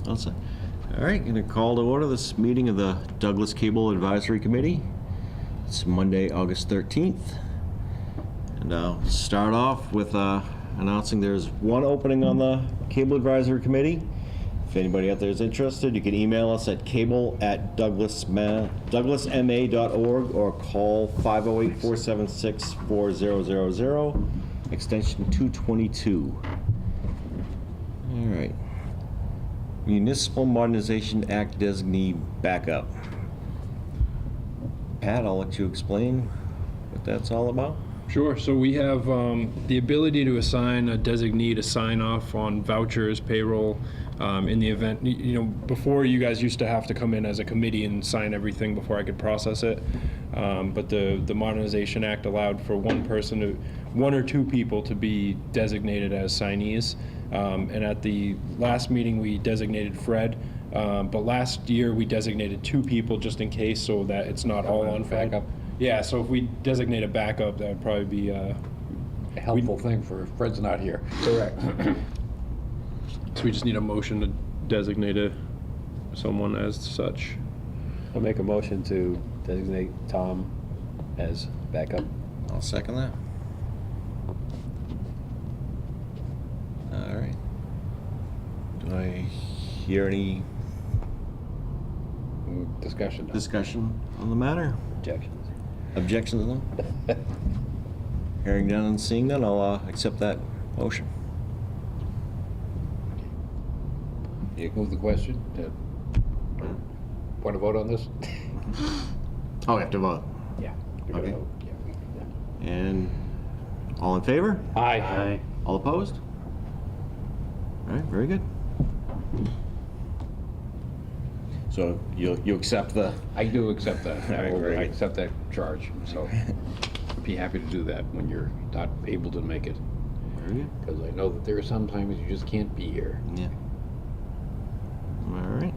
All set. All right, going to call to order this meeting of the Douglas Cable Advisory Committee. It's Monday, August 13th. And I'll start off with announcing there's one opening on the Cable Advisory Committee. If anybody out there is interested, you can email us at cable@douglasma.org or call 508-476-4000, extension 222. All right. Municipal Modernization Act designee backup. Pat, I'll let you explain what that's all about. Sure. So we have the ability to assign a designee to sign off on vouchers, payroll, in the event, before you guys used to have to come in as a committee and sign everything before I could process it. But the Modernization Act allowed for one or two people to be designated as signees. And at the last meeting, we designated Fred. But last year, we designated two people just in case, so that it's not all on Fred. Backup. Yeah, so if we designate a backup, that would probably be A helpful thing for Fred's not here. correct. So we just need a motion to designate someone as such. I'll make a motion to designate Tom as backup. I'll second that. All right. Do I hear any Discussion. discussion on the matter? Objections. Objections, no? Hearing none and seeing none, I'll accept that motion. You move the question. Want to vote on this? Oh, we have to vote. Yeah. Okay. Yeah. And all in favor? Aye. All opposed? All right, very good. So you accept the... I do accept that. All right, very I good. accept that charge. So I'd be happy to do that when you're not able to make it. Very good. Because I know that there are some times you just can't be here. Yeah. All right.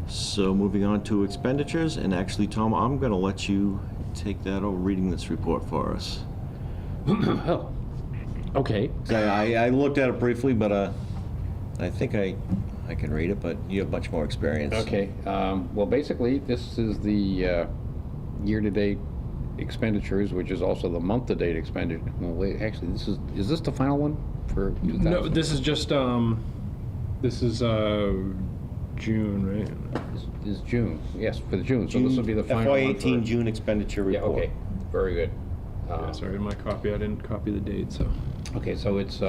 So moving on to expenditures, and actually, Tom, I'm going to let you take that over reading this report for us. Oh, okay. I looked at it briefly, but I think I can read it, but you have much more experience. Okay. Well, basically, this is the year-to-date expenditures, which is also the month-to-date expenditure. Well, wait, actually, is this the final one for 2000? No, this is just June, right? This is June. Yes, for the June. So this will be the final one. FY18 June expenditure Yeah. report. Okay. Very good. Yeah, sorry, in my copy, I didn't copy the date, so. Okay, so it's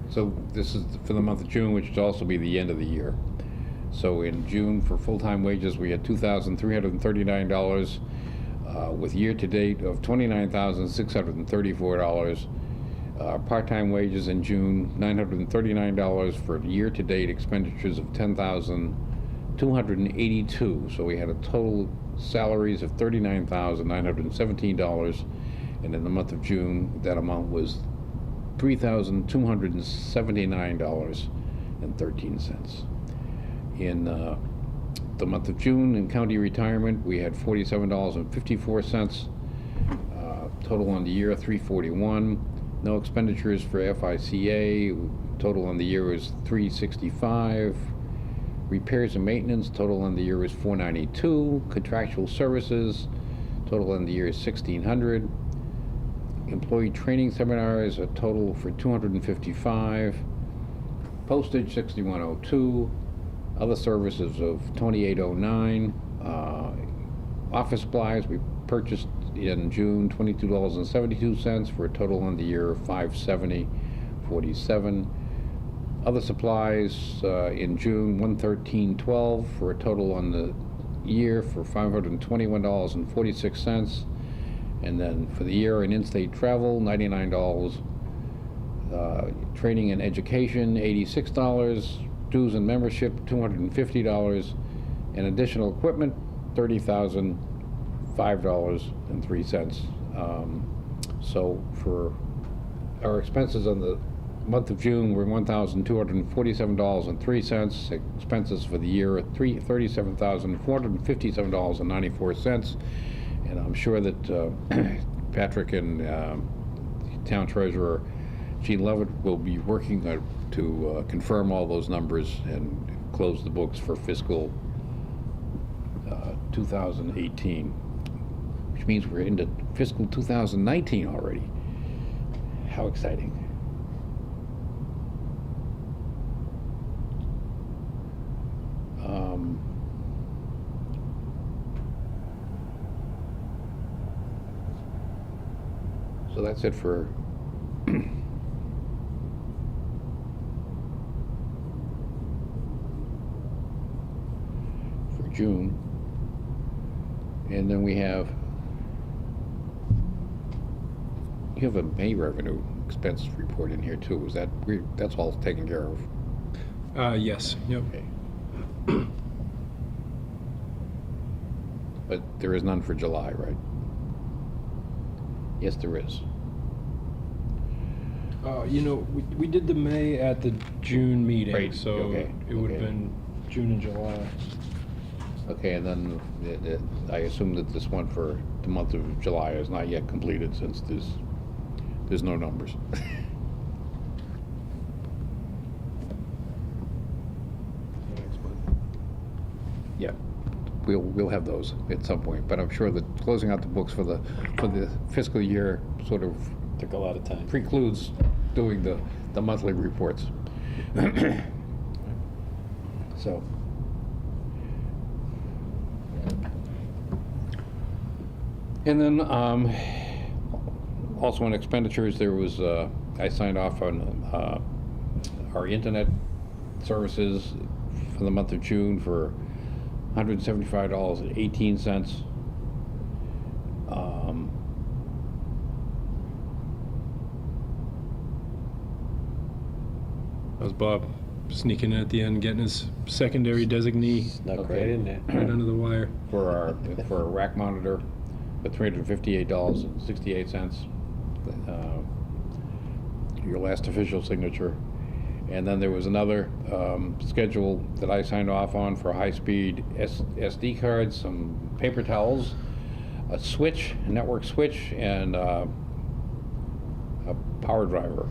so this is for the month of June, which will also be the end of the year. So in June, for full-time wages, we had $2,339, with year-to-date of $29,634. Part-time wages in June, $939 for year-to-date expenditures of $10,282. So we had a total salaries of $39,917, and in the month of June, that amount was $3,279.13. In the month of June, in county retirement, we had $47.54. Total on the year, $341. No expenditures for FICA. Total on the year was $365. Repairs and maintenance, total on the year is $492. Contractual services, total on the year is $1,600. Employee training seminars, a total for $255. Postage, $6102. Other services of $2809. Office supplies, we purchased in June $22.72 for a total on the year of $570.47. Other supplies in June $113.12 for a total on the year for $521.46. And then for the year in in-state travel, $99. Training and education, $86. Dues and membership, $250. And additional equipment, $30,005.03. So for our expenses on the month of June were $1,247.03. Expenses for the year are $37,457.94. And I'm sure that Patrick and the town treasurer Gene Levitt will be working to confirm all those numbers and close the books for fiscal 2018, which means we're into fiscal 2019 already. How exciting. So that's it for June. And then you have a May revenue expense report in here too. Is that's all taken care of? Yes, yep. Okay. But there is none for July, right? Yes, there is. You know, we did the May at the June meeting, Right, so okay, it would have okay. been June and July. Okay, and then I assume that this one for the month of July is not yet completed since there's no numbers. Yeah, we'll have those at some point, but I'm sure that closing out the books for the fiscal year sort of Took a lot of time. precludes doing the monthly reports. So. And then also on expenditures, there was, I signed off on our internet services for the month of June for $175.18. That was Bob sneaking in at the end, getting his secondary designee Snuck Okay. right in there. right under the wire. for a rack monitor for $358.68. Your last official signature. And then there was another schedule that I signed off on for high-speed SD cards, some paper towels, a switch, a network switch, and a power driver.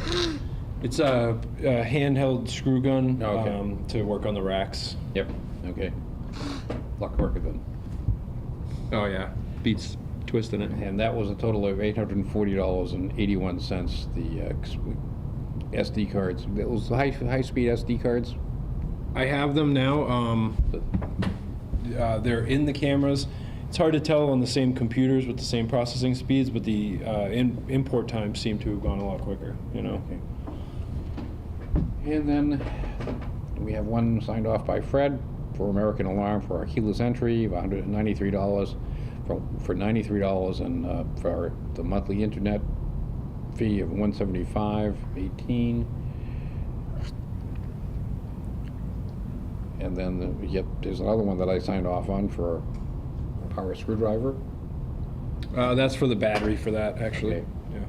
It's a handheld screw gun Okay. to work on the racks. Yep. Okay. Luck working then. Oh yeah, beats twisting it. And that was a total of $840.81. The SD cards. It was high-speed SD cards. I have them now. They're in the cameras. It's hard to tell on the same computers with the same processing speeds, but the import times seem to have gone a lot quicker. You know. Okay. And then we have one signed off by Fred for American Alarm for our keyless entry of $193 for $93, and for the monthly internet fee of $175.18. And then there's another one that I signed off on for a power screwdriver. That's for the battery for that actually. Okay. Yeah.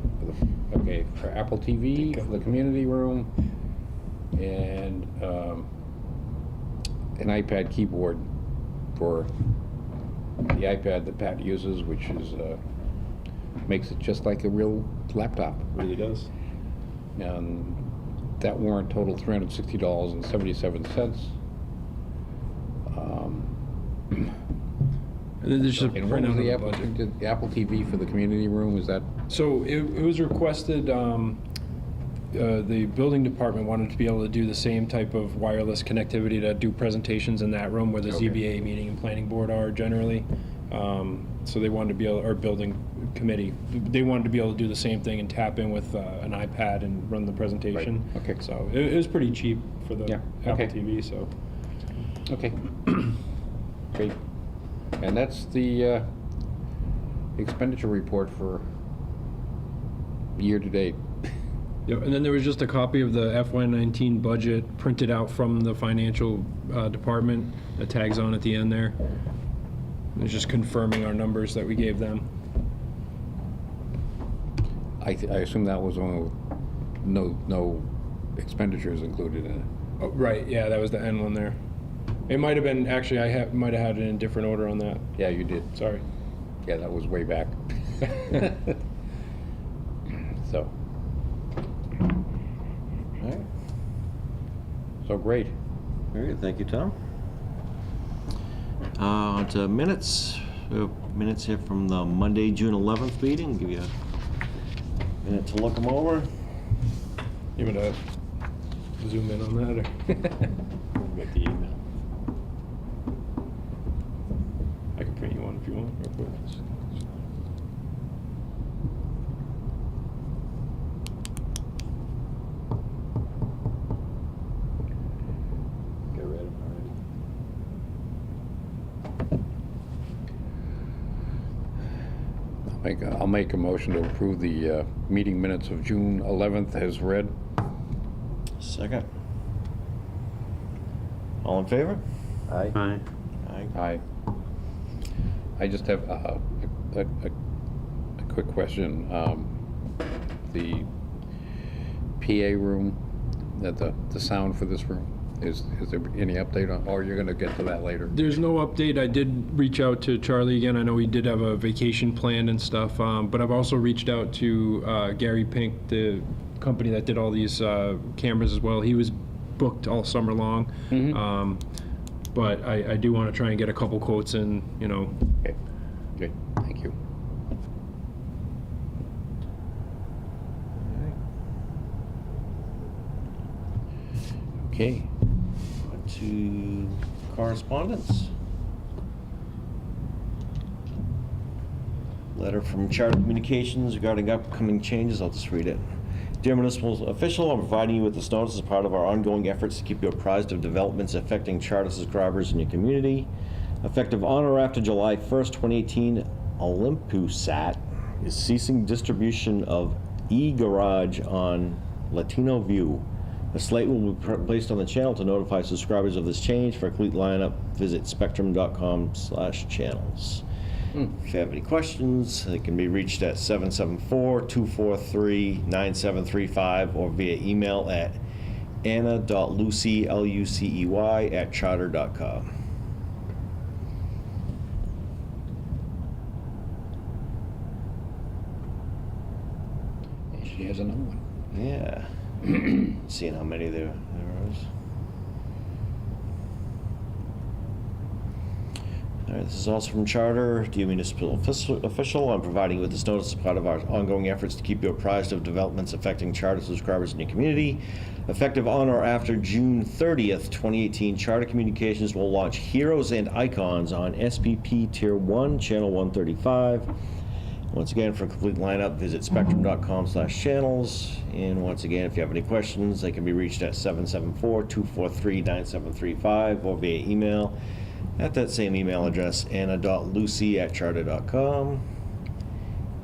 Okay, for Apple TV, for the community room, and an iPad keyboard for the iPad that Pat uses, which is makes it just like a real laptop. Really does. And that warrant totaled $360.77. And then there's just a And what was printout the of the budget. the Apple TV for the community room? Is that So it was requested, the building department wanted to be able to do the same type of wireless connectivity to do presentations in that room where the Okay. ZBA meeting and planning board are generally. So they wanted to be able, or building committee, they wanted to be able to do the same thing and tap in with an iPad and run the presentation. Right. Okay. So it was pretty cheap for the Yeah. Apple Okay. TV, so. okay? Great. And that's the expenditure report for year to date. Yep, and then there was just a copy of the FY19 budget printed out from the financial department that tags on at the end there. It's just confirming our numbers that we gave them. I assume that was one with no expenditures included in it. Oh, right, yeah, that was the end one there. It might have been, actually, might have had it in different order on that. Yeah, you did. Sorry. Yeah, that was way back. So. So great. Very good, thank you, Tom. On to minutes. We have minutes here from the Monday, June 11th meeting. Give you a minute to look them over. You want to zoom in on that, or? Get the email. I can print you one if you want, real quick. Get rid of them already. I'll make a motion to approve the meeting minutes of June 11th as read. Second. All in favor? Aye. Aye. Aye. I just have a quick question. The PA room, the sound for this room, is there any update on, or you're going to get to that later? There's no update. I did reach out to Charlie again. I know he did have a vacation planned and stuff, but I've also reached out to Gary Pink, the company that did all these cameras as well. He was booked all summer long. Mhm. But I do want to try and get a couple quotes in, you know. Okay, good, thank you. Okay, On to correspondence. Letter from Charter Communications regarding upcoming changes. I'll just read it. Dear municipal official, I'm providing you with this notice as part of our ongoing efforts to keep you apprised of developments affecting Charter subscribers in your community. Effective on or after July 1st, 2018, Olympusat is ceasing distribution of e-garage on Latino View. A slate will be placed on the channel to notify subscribers of this change. For a complete lineup, visit spectrum.com/channels. If you have any questions, they can be reached at 774-243-9735 or via email at anna.lucey@charter.com. she has another one. Yeah. Seeing how many there is. All right, this is also from Charter. Dear municipal official, I'm providing you with this notice as part of our ongoing efforts to keep you apprised of developments affecting Charter subscribers in your community. Effective on or after June 30th, 2018, Charter Communications will launch Heroes and Icons on SPP Tier 1, Channel 135. Once again, for a complete lineup, visit spectrum.com/channels. And once again, if you have any questions, they can be reached at 774-243-9735 or via email at that same email address, anna.lucy@charter.com.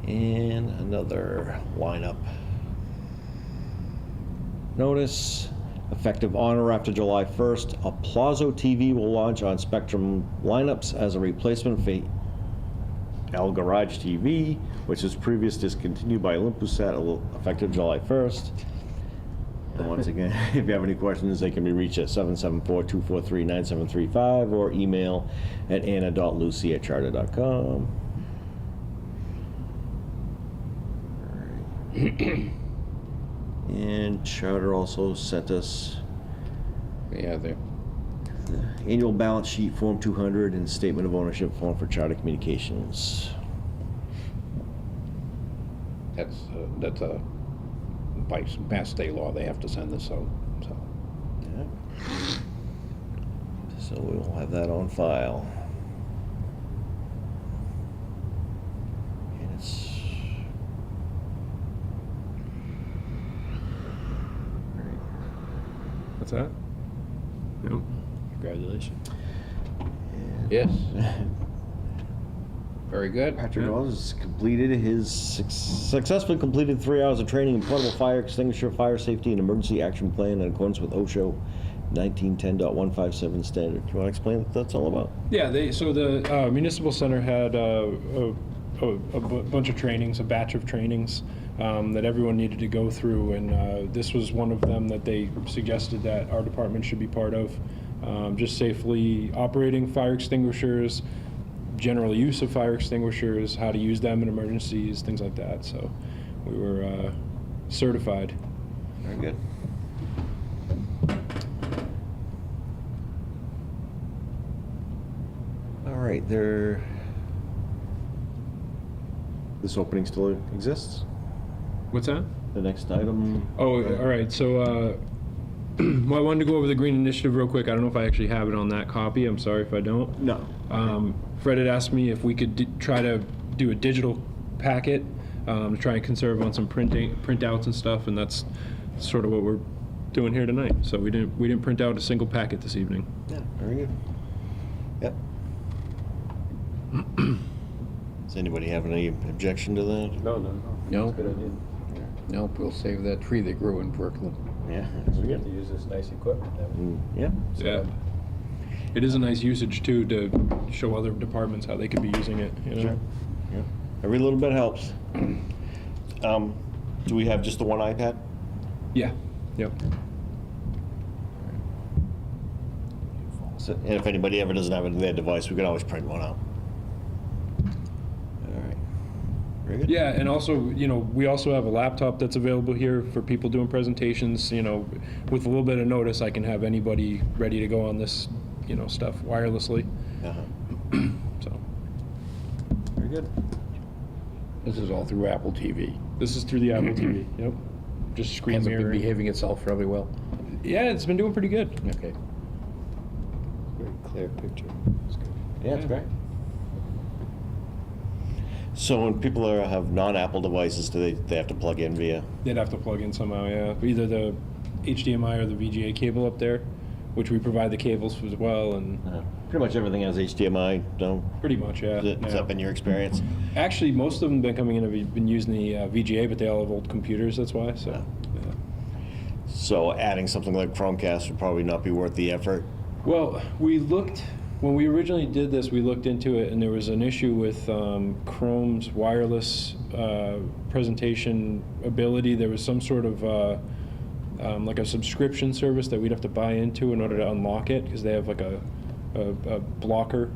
And another lineup notice. Effective on or after July 1st, Aplauso TV will launch on Spectrum lineups as a replacement for El Garage TV, which was previously discontinued by Olympusat, effective July 1st. And once again, if you have any questions, they can be reached at 774-243-9735 or email at anna.lucy@charter.com. And Charter also sent us Yeah, there. the annual balance sheet, Form 200, and statement of ownership form for Charter Communications. That's a, by Mass State law, they have to send this out, so. Yeah. So we will have that on file. And it's... What's that? Yep. Congratulations. Yes. Very good. Patrick Dawes successfully completed 3 hours of training in portable fire extinguisher, fire safety, and emergency action plan in accordance with OSHA 1910.157 standard. Do you want to explain what that's all about? Yeah, so the municipal center had a bunch of trainings, a batch of trainings that everyone needed to go through, and this was one of them that they suggested that our department should be part of. Just safely operating fire extinguishers, general use of fire extinguishers, how to use them in emergencies, things like that. So we were certified. Very good. right, this opening still exists? What's that? The next item? Oh, all right, so, well, I wanted to go over the Green Initiative real quick. I don't know if I actually have it on that copy. I'm sorry if I don't. No. Fred had asked me if we could try to do a digital packet to try and conserve on some printouts and stuff, and that's sort of what we're doing here tonight. So we didn't print out a single packet this evening. Yeah, very good. Yep. Does anybody have any objection to that? No. No? Good idea. Nope, we'll save that tree that grew in Brooklyn. Yeah. We get to use this nice equipment. Yeah. Yeah. It is a nice usage too to show other departments how they could be using it. You know? Sure. Yeah. Every little bit helps. Do we have just the one iPad? Yeah. Yep. So, and if anybody ever doesn't have their device, we can always print one out. All right. Very good. Yeah, and also, you know, we also have a laptop that's available here for people doing presentations. You know, with a little bit of notice, I can have anybody ready to go on this, you know, stuff wirelessly. Uh-huh. So Very good. This is all through Apple TV. this is through the Apple TV. Yep. Just screen Has it been mirroring. behaving itself fairly well? Yeah, it's been doing pretty good. Okay. Very clear picture. It's good. Yeah, it's Yeah. great. So when people have non-Apple devices, do they have to plug in via? They'd have to plug in somehow, yeah. Either the HDMI or the VGA cable up there, which we provide the cables as well, and Pretty much everything has HDMI, no? pretty much, yeah. Has yeah. that been your experience? Actually, most of them have been coming in have been using the VGA, but they all have old computers, that's why, so. Yeah. Yeah. So adding something like Chromecast would probably not be worth the effort. Well, when we originally did this, we looked into it, and there was an issue with Chrome's wireless presentation ability. There was some sort of like a subscription service that we'd have to buy into in order to unlock it, because they have like a blocker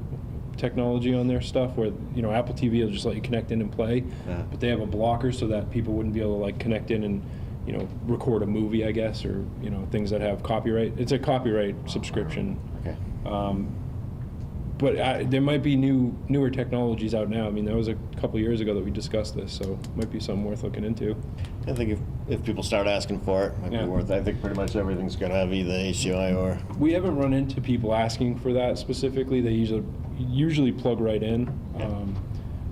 technology on their stuff where, you know, Apple TV will just let you connect in and play, Yeah. but they have a blocker so that people wouldn't be able to like connect in and, you know, record a movie, I guess, or, you know, things that have copyright. It's a copyright subscription. Okay. But there might be newer technologies out now. I mean, that was a couple years ago that we discussed this, so it might be something worth looking into. I think if people start asking for it, might Yeah. be worth it. I think pretty much everything's gonna have either HDMI or. We haven't run into people asking for that specifically. They usually plug right in.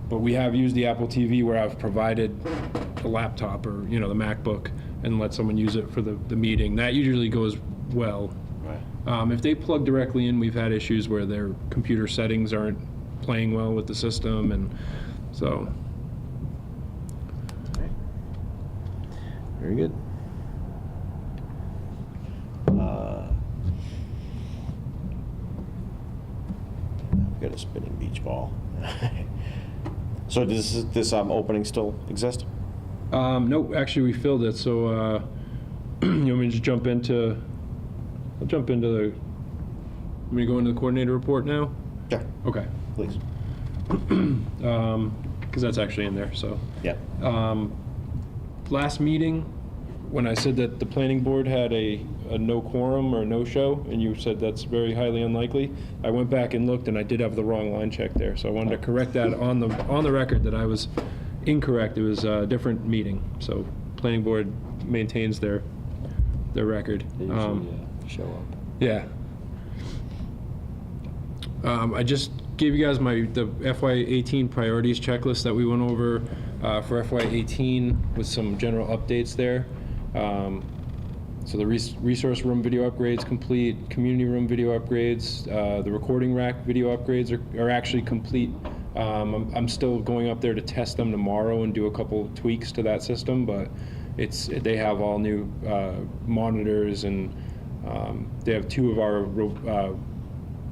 But we have used the Apple TV where I've provided a laptop or, you know, the MacBook and let someone use it for the meeting. That usually goes well. Right. If they plug directly in, we've had issues where their computer settings aren't playing well with the system, and so. Okay. Very good. I've got a spinning beach ball. So does this opening still exist? No, actually, we filled it, so you want me to just jump into, I'll jump into the, want me to go into the coordinator report now? Sure, Okay. please. Because that's actually in there, so. Yeah. Last meeting, when I said that the planning board had a no quorum or no show, and you said that's very highly unlikely, I went back and looked, and I did have the wrong line check there, so I wanted to correct that on the record that I was incorrect. It was a different meeting, so planning board maintains their record. They usually show up. Yeah. I just gave you guys the FY18 priorities checklist that we went over for FY18 with some general updates there. So the resource room video upgrades complete, community room video upgrades, the recording rack video upgrades are actually complete. I'm still going up there to test them tomorrow and do a couple tweaks to that system, but they have all new monitors, and they have 2 of our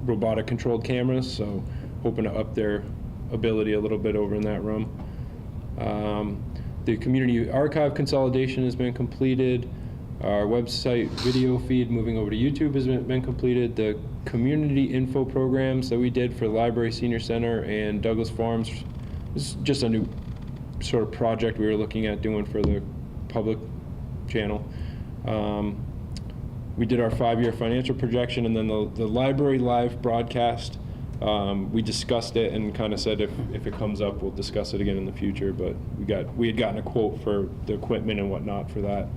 robotic controlled cameras, so hoping to up their ability a little bit over in that room. The community archive consolidation has been completed. Our website video feed moving over to YouTube has been completed. The community info programs that we did for the Library Senior Center and Douglas Farms, this is just a new sort of project we were looking at doing for the public channel. We did our 5-year financial projection, and then the library live broadcast We discussed it and kind of said if it comes up, we'll discuss it again in the future, but we had gotten a quote for the equipment and whatnot for that.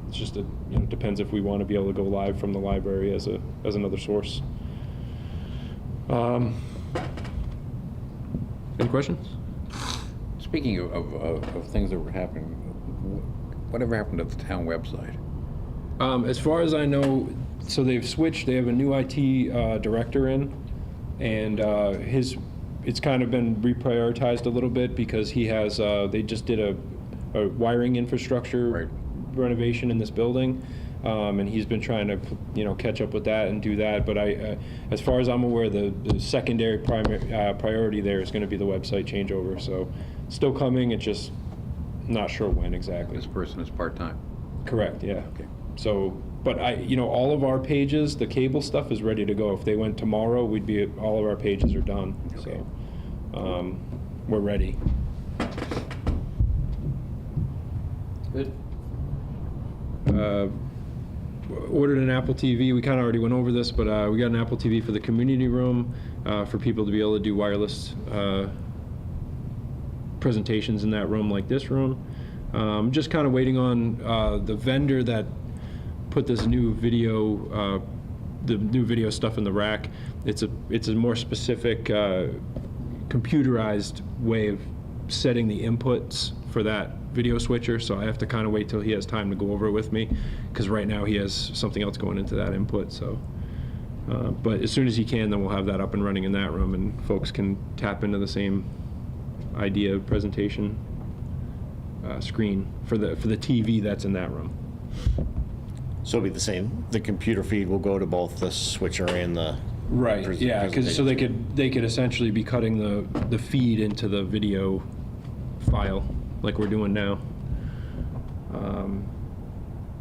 It's just depends if we want to be able to go live from the library as another source. Any questions? Speaking of things that were happening, whatever happened to the town website? As far as I know, so they've switched. They have a new IT director in, and it's kind of been reprioritized a little bit because he has. They just did a wiring infrastructure renovation in this building, and he's been trying to catch up with that and do that. But as far as I'm aware, the secondary priority there is going to be the website changeover. So still coming. It's just not sure when exactly. This person is part-time. Correct. Yeah. Okay. So, but all of our pages, the cable stuff is ready to go. If they went tomorrow, all of our pages are done. Okay. So, we're ready. Good. Ordered an Apple TV. We kind of already went over this, but we got an Apple TV for the community room for people to be able to do wireless presentations in that room like this room. Just kind of waiting on the vendor that put this new video, the new video stuff in the rack. It's a more specific computerized way of setting the inputs for that video switcher, so I have to kind of wait till he has time to go over it with me, because right now he has something else going into that input. So, but as soon as he can, then we'll have that up and running in that room, and folks can tap into the same idea presentation screen for the TV that's in that room. So it'll be the same. The computer feed will go to both the switcher and the Right. Yeah, because so presentation. they could essentially be cutting the feed into the video file like we're doing now.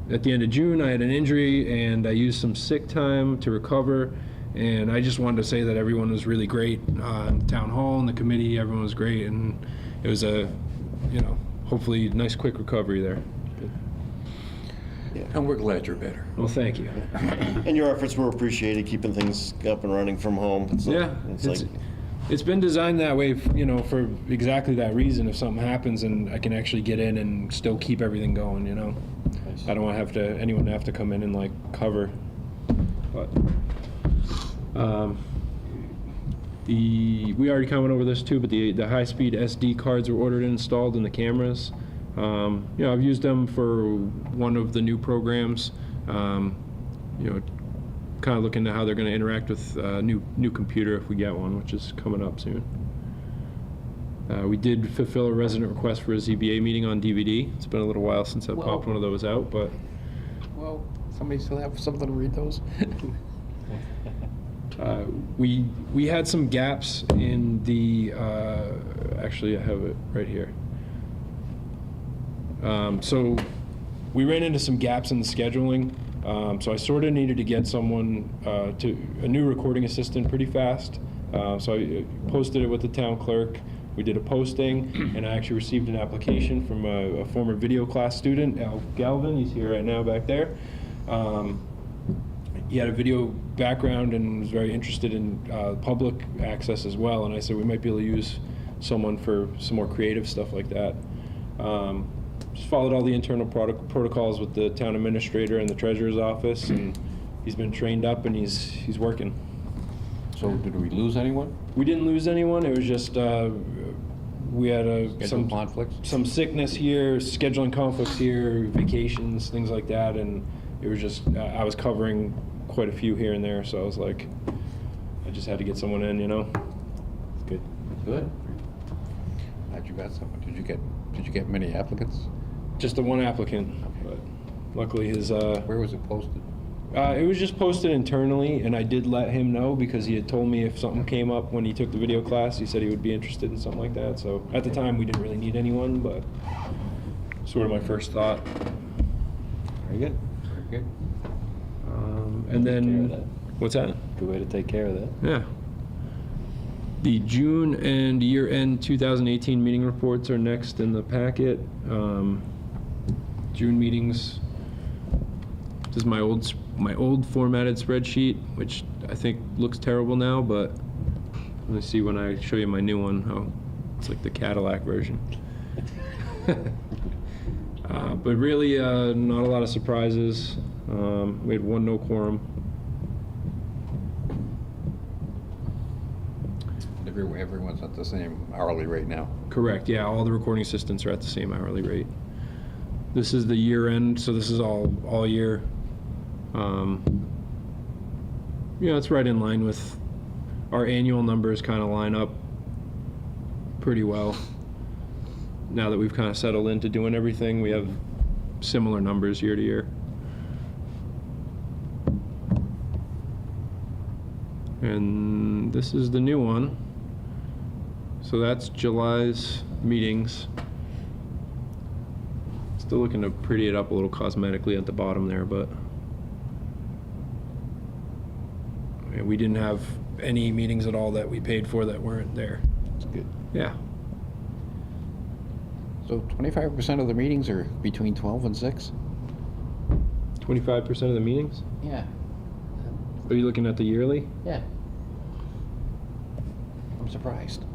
At the end of June, I had an injury and I used some sick time to recover. And I just wanted to say that everyone was really great in the town hall and the committee. Everyone was great, and it was hopefully nice quick recovery there. And we're glad you're better. Well, thank you. And your efforts were appreciated, keeping things up and running from home. It's been designed that way, for exactly that reason. If something happens and I can actually get in and still keep everything going, Nice. I don't want anyone to have to come in and cover. But we already kind of went over this too, but the high-speed SD cards were ordered and installed in the cameras. I've used them for one of the new programs. Kind of looking at how they're going to interact with new computer if we get one, which is coming up soon. We did fulfill a resident request for a ZBA meeting on DVD. It's been a little while since I popped one of those out, but Well, somebody still have something to read those? we had some gaps in the. Actually, I have it right here. So we ran into some gaps in the scheduling. So I sort of needed to get someone a new recording assistant pretty fast. So I posted it with the town clerk. We did a posting, and I actually received an application from a former video class student, Al Galvin. He's here right now back there. He had a video background and was very interested in public access as well. And I said we might be able to use someone for some more creative stuff like that. Just followed all the internal protocols with the town administrator and the treasurer's office, and he's been trained up and he's working. So did we lose anyone? We didn't lose anyone. It was just we had Schedule conflicts? some sickness here, scheduling conflicts here, vacations, things like that, and it was just I was covering quite a few here and there, so I was like, I just had to get someone in, It's good. Good. Glad you got someone. Did you get many applicants? Just the one applicant, but luckily his. Where was it posted? It was just posted internally, and I did let him know because he had told me if something came up when he took the video class, he said he would be interested in something like that. So at the time, we didn't really need anyone, but sort of my first thought. Very good. Very good. And Take care of then, that. what's that? Good way to take care of that. Yeah. The June and year-end 2018 meeting reports are next in the packet. June meetings. This is my old formatted spreadsheet, which I think looks terrible now, but Let me see when I show you my new one, how it's like the Cadillac version. But really, not a lot of surprises. We had one no quorum. Everyone's at the same hourly rate now. Correct, yeah, all the recording assistants are at the same hourly rate. This is the year end, so this is all year. Yeah, it's right in line with our annual numbers, kind of line up pretty well. Now that we've kind of settled into doing everything, we have similar numbers year to year. And this is the new one. So that's July's meetings. Still looking to pretty it up a little cosmetically at the bottom there, but yeah, we didn't have any meetings at all that we paid for that weren't there. That's good. Yeah. So 25% of the meetings are between 12 and 6? 25% of the meetings? Yeah. Are you looking at the yearly? Yeah. I'm surprised.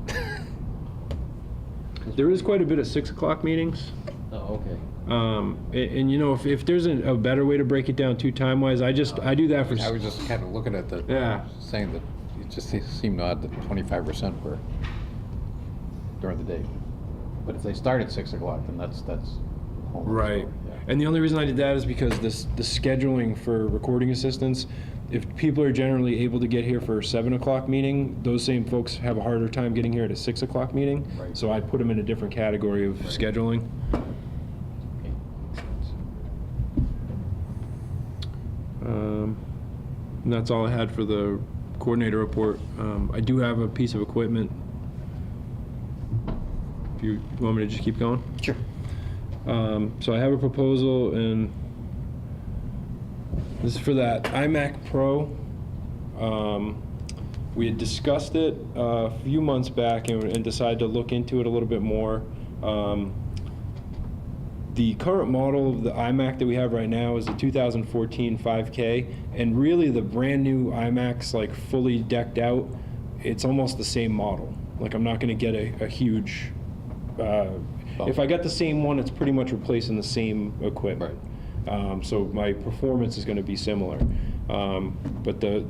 There is quite a bit of 6 o'clock meetings. Oh, okay. And you know, if there's a better way to break it down too time-wise, I do that for... I was just kind of looking at the, Yeah. saying that it just seemed odd that 25% were during the day. But if they start at 6 o'clock, then that's a whole nother Right. story, yeah. And the only reason I did that is because the scheduling for recording assistants, if people are generally able to get here for a 7 o'clock meeting, those same folks have a harder time getting here at a 6 o'clock meeting. Right. So I put them in a different category of scheduling. Okay. And that's all I had for the coordinator report. I do have a piece of equipment. If you want me to just keep going? Sure. So I have a proposal, and this is for that iMac Pro. We had discussed it a few months back and decided to look into it a little bit more. The current model of the iMac that we have right now is the 2014 5K, and really the brand new iMacs, like fully decked out, it's almost the same model. Like, I'm not going to get a huge... if I got the same one, it's pretty much replacing the same equipment. Right. So my performance is going to be similar. But the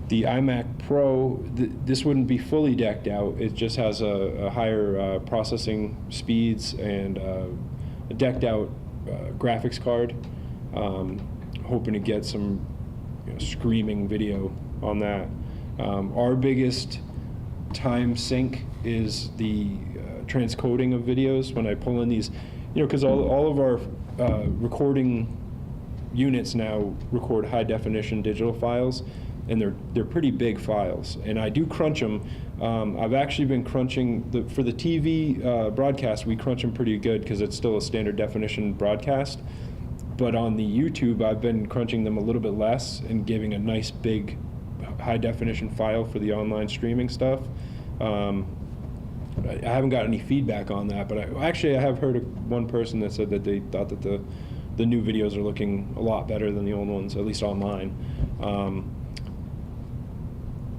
iMac Pro, this wouldn't be fully decked out. It just has a higher processing speeds and a decked out graphics card. Hoping to get some screaming video on that. Our biggest time sink is the transcoding of videos when I pull in these, because all of our recording units now record high definition digital files, and they're pretty big files, and I do crunch them. I've actually been crunching for the TV broadcast. We crunch them pretty good because it's still a standard definition broadcast, but on the YouTube I've been crunching them a little bit less and giving a nice big high definition file for the online streaming stuff. I haven't got any feedback on that, but I have heard of one person that said that they thought that the new videos are looking a lot better than the old ones, at least online.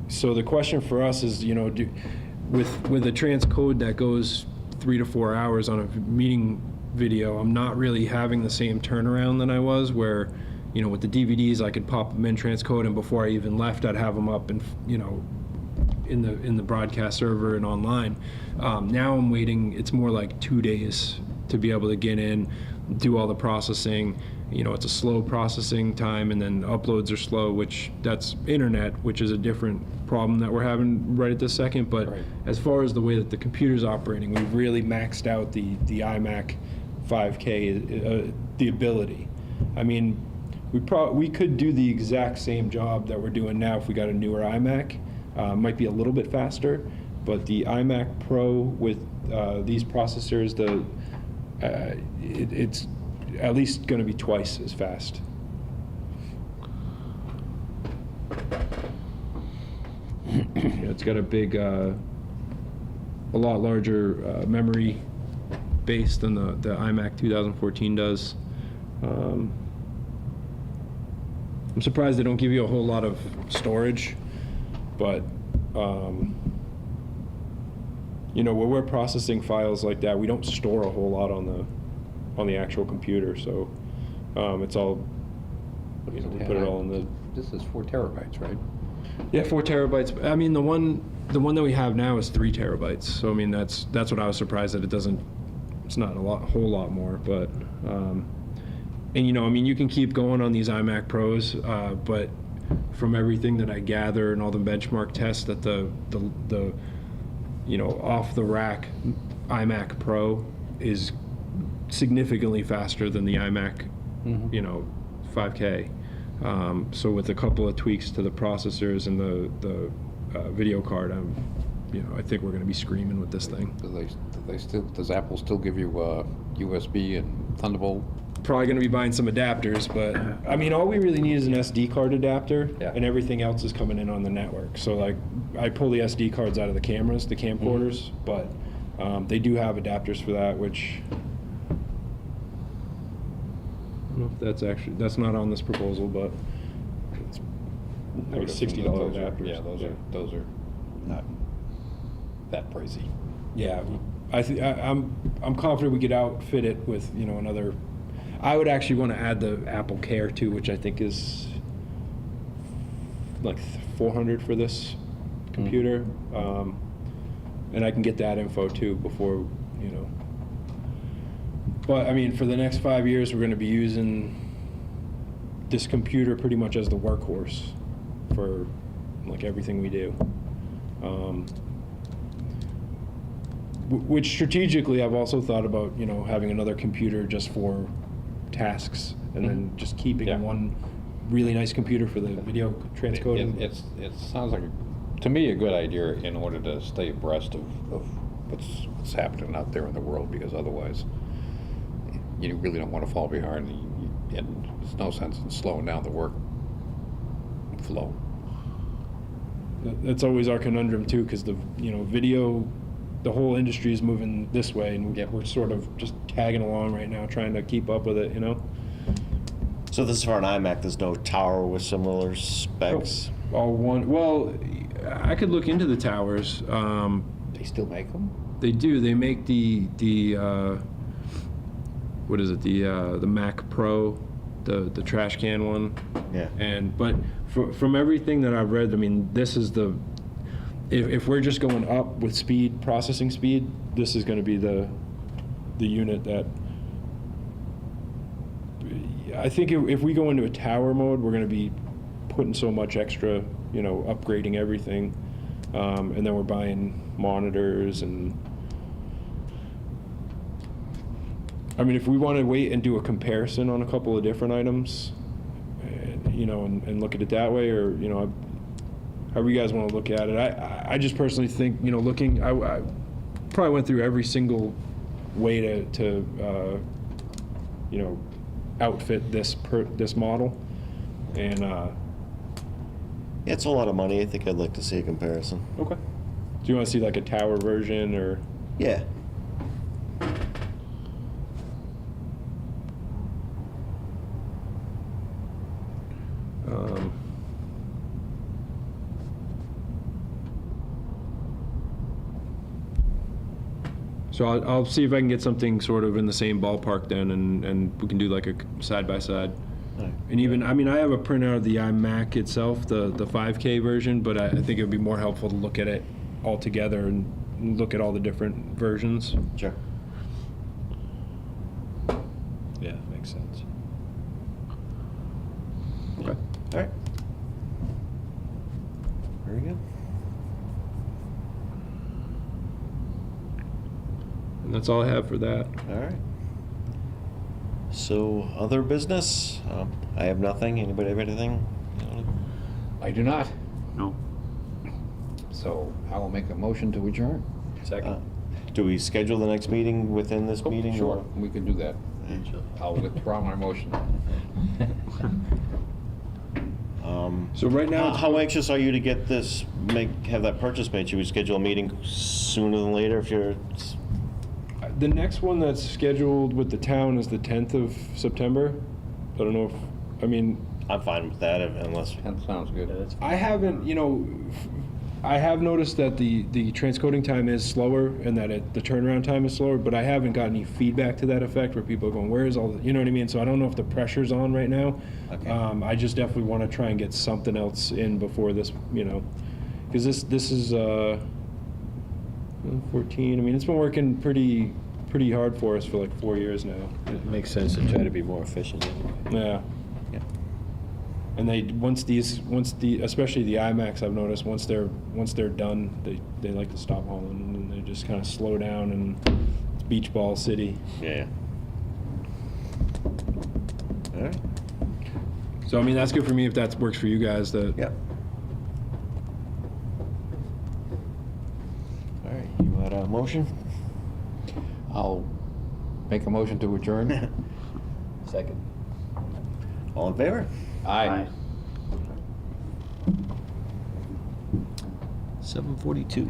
So the question for us is, with a transcode that goes 3 to 4 hours on a meeting video, I'm not really having the same turnaround than I was, where, with the DVDs I could pop them in transcode, and before I even left I'd have them up and in the broadcast server and online. Now I'm waiting, it's more like 2 days to be able to get in, do all the processing. It's a slow processing time, and then uploads are slow, which that's internet, which is a different problem that we're having right at this second. But Right. As far as the way that the computer's operating, we've really maxed out the iMac 5K, the ability. I mean, we could do the exact same job that we're doing now if we got a newer iMac. Might be a little bit faster, but the iMac Pro with these processors, it's at least going to be twice as fast. It's got a big, a lot larger memory base than the iMac 2014 does. I'm surprised they don't give you a whole lot of storage, but you know, where we're processing files like that, we don't store a whole lot on the actual computer, so it's all, you know, we put it all in the. This is 4 terabytes, right? Yeah, 4 terabytes. I mean, the one that we have now is 3 terabytes. So I mean, that's what I was surprised that it doesn't. It's not a whole lot more, but and you know, I mean, you can keep going on these iMac Pros, but from everything that I gather and all the benchmark tests, that the you know, off the rack iMac Pro is significantly faster than the iMac, you know, 5K. So with a couple of tweaks to the processors and the video card, you know, I think we're going to be screaming with this thing. Does Apple still give you USB and Thunderbolt? Probably going to be buying some adapters, but I mean, all we really need is an SD card adapter, Yeah. and everything else is coming in on the network. So like, I pull the SD cards out of the cameras, the camcorders, but they do have adapters for that, which I don't know if that's not on this proposal, but it's like a $60 adapter. Yeah, those are not that pricey. Yeah, I'm confident we could outfit it with, you know, another. I would actually want to add the Apple Care too, which I think is like $400 for this computer, and I can get that info too before, you know. But I mean, for the next 5 years, we're going to be using this computer pretty much as the workhorse for like everything we do. Which strategically, I've also thought about, you know, having another computer just for tasks, and then just keeping one really nice computer for the video transcoding. It sounds like, to me, a good idea in order to stay abreast of what's happening out there in the world, because otherwise you really don't want to fall behind, and there's no sense in slowing down the work flow. That's always our conundrum too, because the video, the whole industry is moving this way, and we're sort of just tagging along right now, trying to keep up with it, you know. So this is for an iMac. There's no tower with similar specs. All one. Well, I could look into the towers. They still make them? They do. They make the what is it? The Mac Pro, the trash can one. Yeah. But from everything that I've read, I mean, this is the. If we're just going up with speed, processing speed, this is going to be the unit that. I think if we go into a tower mode, we're going to be putting so much extra, you know, upgrading everything, and then we're buying monitors and. I mean, if we want to wait and do a comparison on a couple of different items, and, you know, and look at it that way, or, you know, however you guys want to look at it. I just personally think, you know, I probably went through every single way to you know, outfit this model, and Yeah, it's a lot of money. I think I'd like to see a comparison. okay. Do you want to see like a tower version, or? Yeah. So I'll see if I can get something sort of in the same ballpark then, and we can do like a side by side. Right. And even, I mean, I have a printout of the iMac itself, the 5K version, but I think it would be more helpful to look at it all together and look at all the different versions. Sure. Yeah, makes sense. Okay. All right. Very good. And that's all I have for that. All right. So, other business? I have nothing. Anybody have anything? I do not. No. So I will make a motion to adjourn. Second. Do we schedule the next meeting within this meeting? Sure, or- we can do that. I'll withdraw my motion. So right now, How anxious are you to get this, have that purchase made? Should we schedule a meeting sooner than later if you're... the next one that's scheduled with the town is the 10th of September. I don't know if, I mean, I'm fine with that unless... That sounds good. Yeah, that's I haven't, you know, I have noticed that the transcoding time is slower and that the turnaround time is slower, but I haven't got any feedback to that effect where people are going, where is all the, you know what I mean? So I don't know if the pressure's on right now. Okay. I just definitely want to try and get something else in before this, you know, because this is 14. I mean, it's been working pretty hard for us for like 4 years now. It makes sense to try to be more efficient. Yeah. Yeah. And especially the IMAX, I've noticed once they're done, they like to stop hauling and they just kind of slow down, and it's beach ball city. Yeah. All right. So I mean, that's good for me if that works for you guys. That Yep. All right, you had a motion? I'll make a motion to adjourn. Second. All in favor? Aye. 7:42.